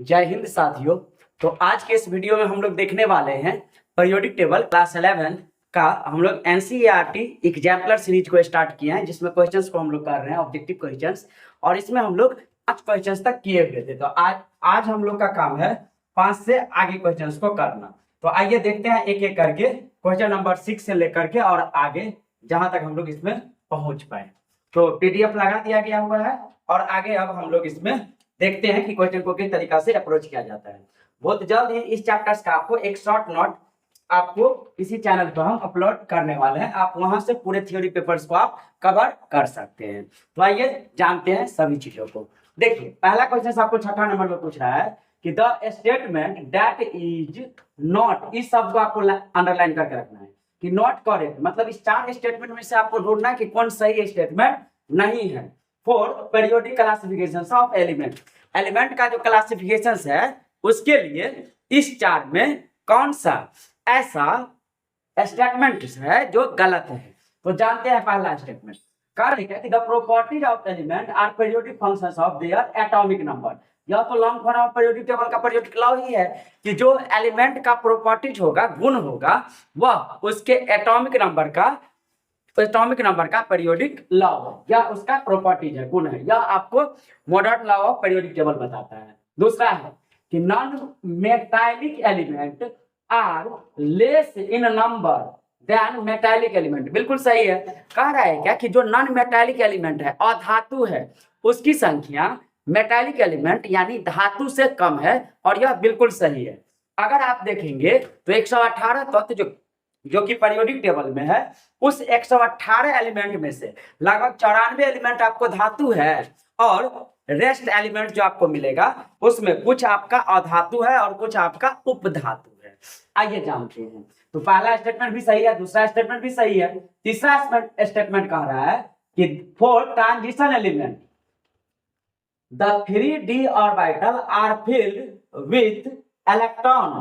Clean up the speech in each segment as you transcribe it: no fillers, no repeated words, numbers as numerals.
जय हिंद साथियों। तो आज के इस वीडियो में हम लोग देखने वाले हैं पीरियोडिक टेबल क्लास 11 का। हम लोग एनसीईआरटी एग्जाम्पलर सीरीज को स्टार्ट किए हैं, जिसमें क्वेश्चंस को हम लोग कर रहे हैं ऑब्जेक्टिव क्वेश्चंस, और इसमें हम लोग 5 क्वेश्चंस तक किए हुए थे। तो आज हम लोग का काम है 5 से आगे क्वेश्चंस को करना। तो आइए देखते हैं एक एक करके क्वेश्चन नंबर 6 से लेकर के और आगे जहां तक हम लोग इसमें पहुंच पाए। तो पीडीएफ लगा दिया गया हुआ है और आगे अब हम लोग इसमें देखते हैं कि क्वेश्चन को किस तरीका से अप्रोच किया जाता है। बहुत जल्द ही इस चैप्टर्स का आपको एक शॉर्ट नोट आपको इसी चैनल पर हम अपलोड करने वाले हैं। आप वहां से पूरे थ्योरी पेपर्स को आप कवर कर सकते हैं। तो आइए जानते हैं सभी चीजों को। देखिए पहला क्वेश्चन आपको 6 नंबर में पूछ रहा है कि the statement that is not, इस शब्द को आपको अंडरलाइन करके रखना है कि नॉट करेक्ट, मतलब इस 4 स्टेटमेंट में से आपको ढूंढना है कि कौन सही स्टेटमेंट नहीं है। For periodic classification of element, element का जो क्लासिफिकेशन है उसके लिए इस 4 में कौन सा ऐसा स्टेटमेंट है जो गलत है। तो जानते हैं पहला स्टेटमेंट कारण है कि the properties of element are periodic functions of their atomic number. यह तो long form of periodic table का पीरियोडिक लॉ ही है कि जो एलिमेंट का प्रॉपर्टीज होगा, गुण होगा, वह उसके एटॉमिक नंबर का पीरियोडिक लॉ है या उसका प्रॉपर्टीज है, गुण है। यह आपको modern law of periodic table बताता है। दूसरा है कि non metallic element are less in number than metallic element. बिल्कुल सही है। कह रहा है क्या कि जो नॉन मेटालिक एलिमेंट है, अधातु है, उसकी संख्या मेटालिक एलिमेंट यानी धातु से कम है, और यह बिल्कुल सही है। अगर आप देखेंगे तो 118 तत्व जो कि पीरियोडिक टेबल में है, उस 118 एलिमेंट में से लगभग 94 एलिमेंट आपको धातु है और रेस्ट एलिमेंट जो आपको मिलेगा उसमें कुछ आपका अधातु है और कुछ आपका उपधातु है। आइए जानते हैं। तो पहला स्टेटमेंट भी सही है, दूसरा स्टेटमेंट भी सही है। तीसरा स्टेटमेंट कह रहा है कि for transition element the 3d orbital are filled with electron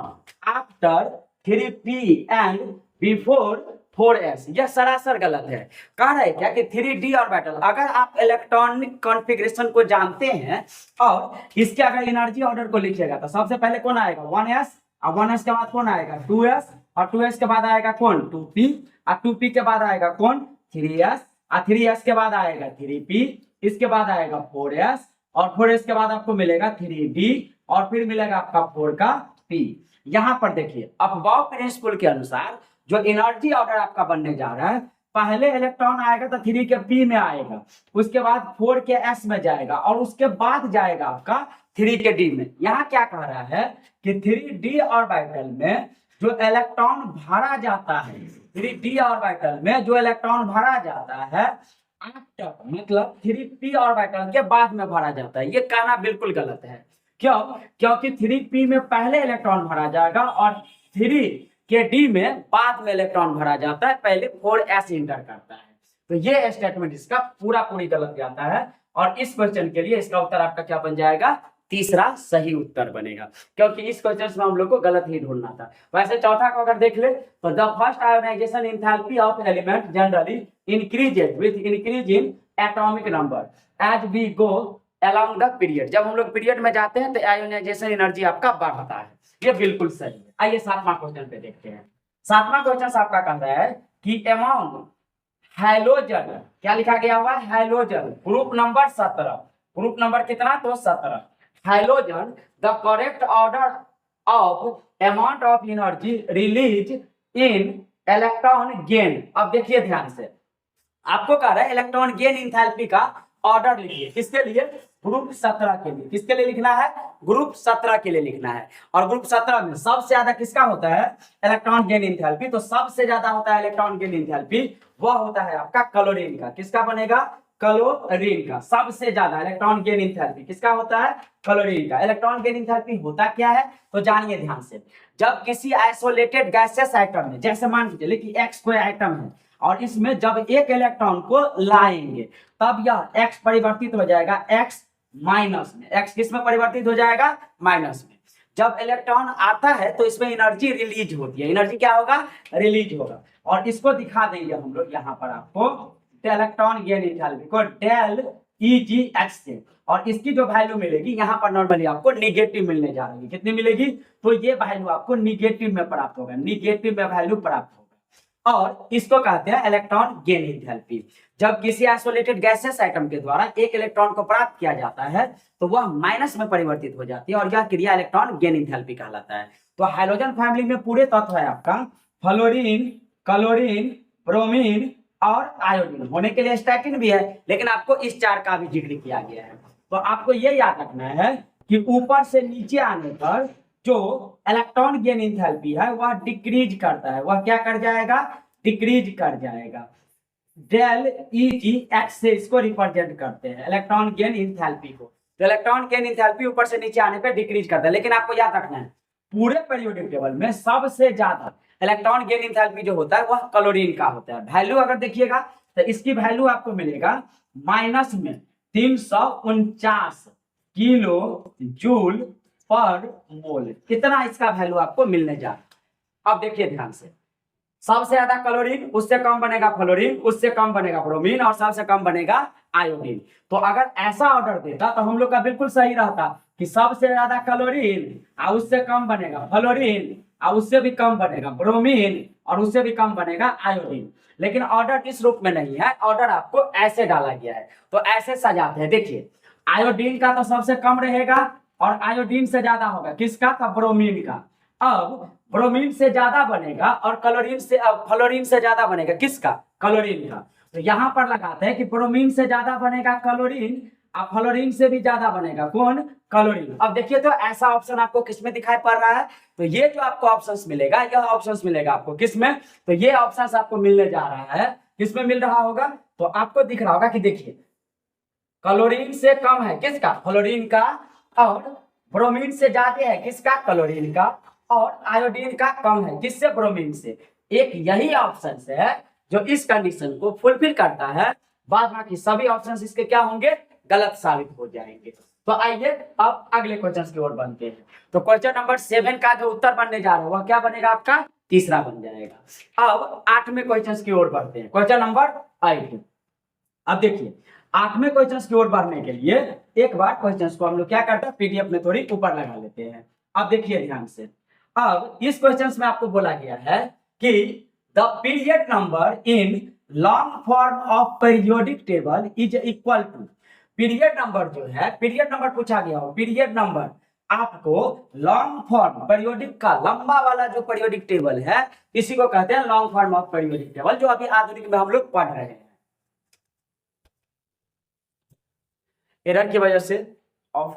after 3p and before 4s। यह सरासर गलत है। कह रहा है क्या कि 3d ऑर्बिटल, अगर आप इलेक्ट्रॉनिक कॉन्फ़िगरेशन को जानते हैं और इसके अगर एनर्जी ऑर्डर को लिखिएगा तो सबसे पहले कौन आएगा 1s, और 1s के बाद कौन आएगा 2s, और 2s के बाद आएगा कौन 2p, और 2p के बाद आएगा कौन 3s, और 3s के बाद आएगा 3p, इसके बाद आएगा 4s, और 4s के बाद आपको मिलेगा 3d, और फिर मिलेगा आपका 4 का p। यहां पर देखिए अबव प्रिंसिपल के अनुसार जो एनर्जी ऑर्डर आपका बनने जा रहा है, पहले इलेक्ट्रॉन आएगा तो 3 के p में आएगा, उसके बाद 4 के s में जाएगा, और उसके बाद जाएगा आपका 3 के d में। यहाँ क्या कह रहा है कि 3d ऑर्बिटल में जो इलेक्ट्रॉन भरा जाता है, 3d ऑर्बिटल में जो इलेक्ट्रॉन भरा जाता है आफ्टर, मतलब 3p ऑर्बिटल के बाद में भरा जाता है। ये कहना बिल्कुल गलत है। क्यों? क्योंकि 3p में पहले इलेक्ट्रॉन भरा जाएगा और 3 के d में बाद में इलेक्ट्रॉन भरा जाता है, पहले 4s इंटर करता है। तो ये स्टेटमेंट इसका पूरी गलत जाता है, और इस क्वेश्चन के लिए इसका उत्तर आपका क्या बन जाएगा, तीसरा सही उत्तर बनेगा, क्योंकि इस क्वेश्चन में हम लोग को गलत ही ढूंढना था। वैसे चौथा को अगर देख ले तो the first ionisation enthalpy of element generally increases with increase in atomic number as we go along the period. जब हम लोग पीरियड में जाते हैं तो आयोनाइजेशन एनर्जी आपका बढ़ता है। ये बिल्कुल सही है। आइए 7वां क्वेश्चन पे देखते हैं। 7वां क्वेश्चन आपका कह रहा है कि अमॉन्ग हैलोजन, क्या लिखा गया हुआ है halogen, group number 17, group number कितना तो 17, halogen the correct order of amount of energy release in electron gain. अब देखिए ध्यान से, आपको कह रहा है इलेक्ट्रॉन गेन एंथैल्पी का ऑर्डर लिखिए। किसके लिए? ग्रुप 17 के लिए। किसके लिए लिखना है? ग्रुप 17 के लिए लिखना है। और ग्रुप 17 में सबसे ज्यादा किसका होता है? Electron gain enthalpy. तो सबसे ज्यादा होता है इलेक्ट्रॉन गेन एंथैल्पी, वह होता है आपका क्लोरीन का। किसका बनेगा? क्लोरीन का। सबसे ज्यादा इलेक्ट्रॉन गेन एंथैल्पी किसका होता है? क्लोरीन का। इलेक्ट्रॉन गेन एंथैल्पी होता क्या है तो जानिए ध्यान से। जब किसी आइसोलेटेड गैसियस आइटम में, जैसे मान लीजिए कि X कोई आइटम है और इसमें जब एक इलेक्ट्रॉन को लाएंगे तब यह X परिवर्तित हो जाएगा X माइनस में। X किस में परिवर्तित हो जाएगा? माइनस में। जब इलेक्ट्रॉन आता है तो इसमें एनर्जी रिलीज होती है। एनर्जी क्या होगा? रिलीज होगा। और इसको दिखा देंगे हम लोग यहाँ पर आपको इलेक्ट्रॉन गेन एंथैल्पी को डेल EGH से, और इसकी जो वैल्यू मिलेगी यहाँ पर नॉर्मली आपको निगेटिव मिलने जा रही है। कितनी मिलेगी? तो ये वैल्यू आपको निगेटिव में प्राप्त होगा, निगेटिव में वैल्यू प्राप्त होगा। और इसको कहते हैं इलेक्ट्रॉन गेन एंथैल्पी। जब किसी आइसोलेटेड गैसेस आइटम के द्वारा एक इलेक्ट्रॉन को प्राप्त किया जाता है तो वह माइनस में परिवर्तित हो जाती है, और यह क्रिया इलेक्ट्रॉन गेन एंथैल्पी कहलाता है। तो हाइड्रोजन फैमिली में पूरे तत्व है आपका फ्लोरीन, क्लोरीन, ब्रोमीन और आयोडीन। होने के लिए स्टैटिन भी है, लेकिन आपको इस चार का भी जिक्र किया गया है। तो आपको ये याद रखना है कि ऊपर से नीचे आने पर जो इलेक्ट्रॉन गेन एंथैल्पी है वह डिक्रीज करता है। वह क्या कर जाएगा? डिक्रीज कर जाएगा। डेल EGH से इसको रिप्रेजेंट करते हैं इलेक्ट्रॉन गेन एंथैल्पी को। तो इलेक्ट्रॉन गेन एंथैल्पी ऊपर से नीचे आने पर डिक्रीज करता है। लेकिन आपको याद रखना है पूरे पीरियोडिक टेबल में सबसे ज्यादा इलेक्ट्रॉन गेन एंथैल्पी जो होता है वह क्लोरीन का होता है। वैल्यू अगर देखिएगा तो इसकी वैल्यू आपको मिलेगा माइनस में 349 किलो जूल पर मोल। कितना इसका वैल्यू आपको मिलने जा रहा है। अब देखिए ध्यान से, सबसे ज्यादा क्लोरीन, उससे कम बनेगा फ्लोरीन, उससे कम बनेगा ब्रोमीन, और सबसे कम बनेगा आयोडीन। तो अगर ऐसा ऑर्डर देता तो हम लोग का बिल्कुल सही रहता कि सबसे ज्यादा क्लोरीन और उससे कम बनेगा फ्लोरीन, और उससे भी कम बनेगा ब्रोमीन, और उससे भी कम बनेगा आयोडीन। लेकिन ऑर्डर इस रूप में नहीं है, ऑर्डर आपको ऐसे डाला गया है। तो ऐसे सजाते हैं। देखिए आयोडीन का तो सबसे कम रहेगा, और आयोडीन से ज्यादा होगा किसका? का ब्रोमीन का। अब ब्रोमीन से ज्यादा बनेगा और क्लोरीन से फ्लोरीन से ज्यादा बनेगा किसका? क्लोरीन का। तो यहां पर लगाते हैं कि ब्रोमीन से ज्यादा बनेगा क्लोरीन, और फ्लोरीन से भी ज्यादा बनेगा कौन? क्लोरीन। अब देखिए तो ऐसा ऑप्शन आपको किसमें दिखाई पड़ रहा है? तो ये जो आपको ऑप्शंस मिलेगा, यह ऑप्शंस मिलेगा आपको किसमें? तो ये ऑप्शंस आपको मिलने जा रहा है। किसमें मिल रहा होगा? तो आपको दिख रहा होगा कि देखिए क्लोरीन से कम है किसका? फ्लोरीन का, और ब्रोमीन से ज्यादा है किसका? क्लोरीन का, और आयोडीन का कम है किससे? ब्रोमीन से। एक यही ऑप्शन है जो इस कंडीशन को फुलफिल करता है। बाद बाकी सभी ऑप्शंस इसके क्या होंगे? गलत साबित हो जाएंगे। तो आइए अब अगले क्वेश्चन की ओर बढ़ते हैं। तो क्वेश्चन नंबर 7 का जो उत्तर बनने जा रहा है वह क्या बनेगा? आपका तीसरा बन जाएगा। अब 8वें क्वेश्चन की ओर बढ़ते हैं, क्वेश्चन नंबर 8। अब देखिए 8वें क्वेश्चन की ओर बढ़ने के लिए एक बार क्वेश्चन को हम लोग क्या करते हैं? PDF में थोड़ी ऊपर लगा लेते हैं। अब देखिए ध्यान से, अब इस क्वेश्चन में आपको बोला गया है कि the period number in long form of periodic table is equal to. Period number जो है, पीरियड नंबर पूछा गया हो, पीरियड नंबर आपको लॉन्ग फॉर्म पीरियोडिक का लंबा वाला जो पीरियोडिक टेबल है इसी को कहते हैं long form of periodic table, जो अभी आधुनिक में हम लोग पढ़ रहे हैं। एरर की वजह से ऑफ